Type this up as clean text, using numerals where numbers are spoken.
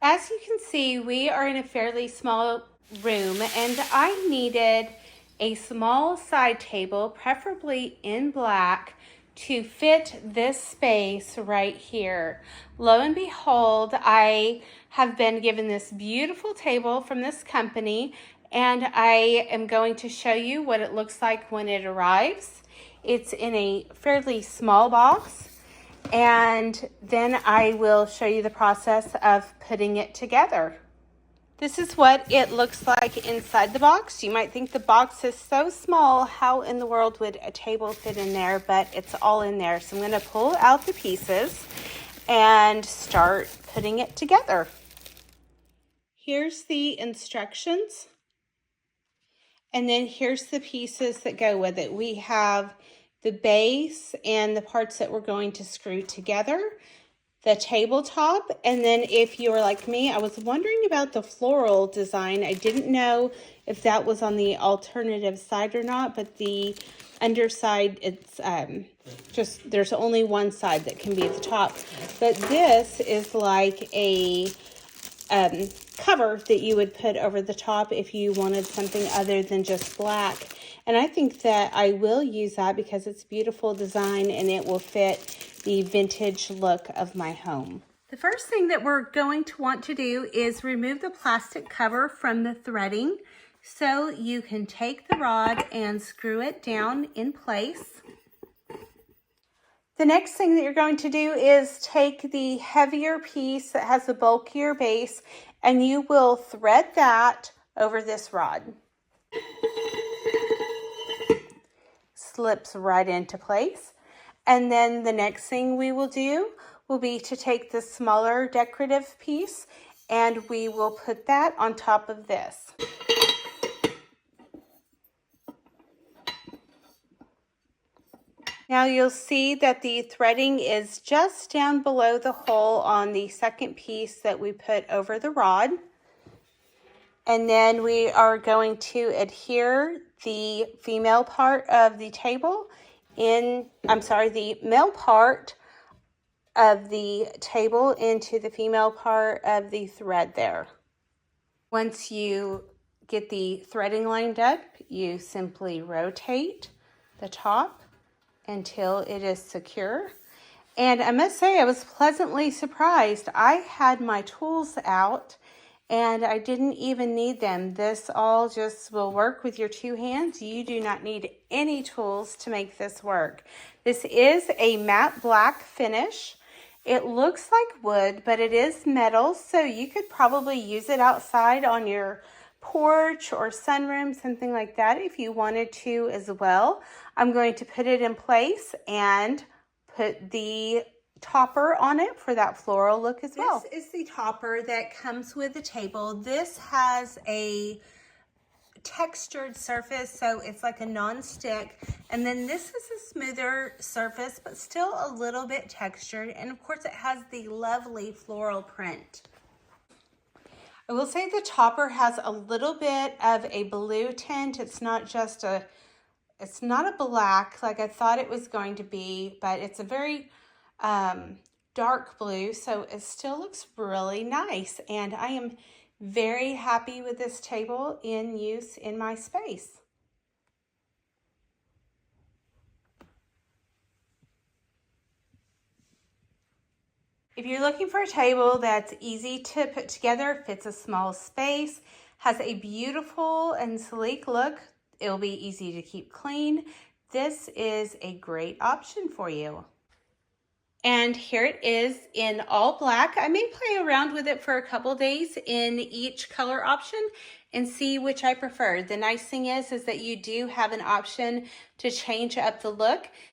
As you can see, we are in a fairly small room and I needed a small side table, preferably in black, to fit this space right here. Lo and behold, I have been given this beautiful table from this company, and I am going to show you what it looks like when it arrives. It's in a fairly small box, and then I will show you the process of putting it together. This is what it looks like inside the box. You might think the box is so small, how in the world would a table fit in there? But it's all in there. So I'm going to pull out the pieces and start putting it together. Here's the instructions. And then here's the pieces that go with it. We have the base and the parts that we're going to screw together, the tabletop, and then if you were like me, I was wondering about the floral design. I didn't know if that was on the alternative side or not, but the underside, it's just, there's only one side that can be at the top. But this is like a cover that you would put over the top if you wanted something other than just black. And I think that I will use that because it's a beautiful design and it will fit the vintage look of my home. The first thing that we're going to want to do is remove the plastic cover from the threading so you can take the rod and screw it down in place. The next thing that you're going to do is take the heavier piece that has the bulkier base and you will thread that over this rod. Slips right into place. And then the next thing we will do will be to take the smaller decorative piece and we will put that on top of this. Now you'll see that the threading is just down below the hole on the second piece that we put over the rod. And then we are going to adhere the female part of the table the male part of the table into the female part of the thread there. Once you get the threading lined up, you simply rotate the top until it is secure. And I must say, I was pleasantly surprised. I had my tools out and I didn't even need them. This all just will work with your two hands. You do not need any tools to make this work. This is a matte black finish. It looks like wood, but it is metal, so you could probably use it outside on your porch or sunroom, something like that if you wanted to as well. I'm going to put it in place and put the topper on it for that floral look as well. This is the topper that comes with the table. This has a textured surface, so it's like a non-stick, and then this is a smoother surface but still a little bit textured, and of course it has the lovely floral print. I will say the topper has a little bit of a blue tint. It's not a black like I thought it was going to be, but it's a very dark blue, so it still looks really nice, and I am very happy with this table in use in my space. If you're looking for a table that's easy to put together, fits a small space, has a beautiful and sleek look, it'll be easy to keep clean, this is a great option for you. And here it is in all black. I may play around with it for a couple days in each color option and see which I prefer. The nice thing is that you do have an option to change up the look.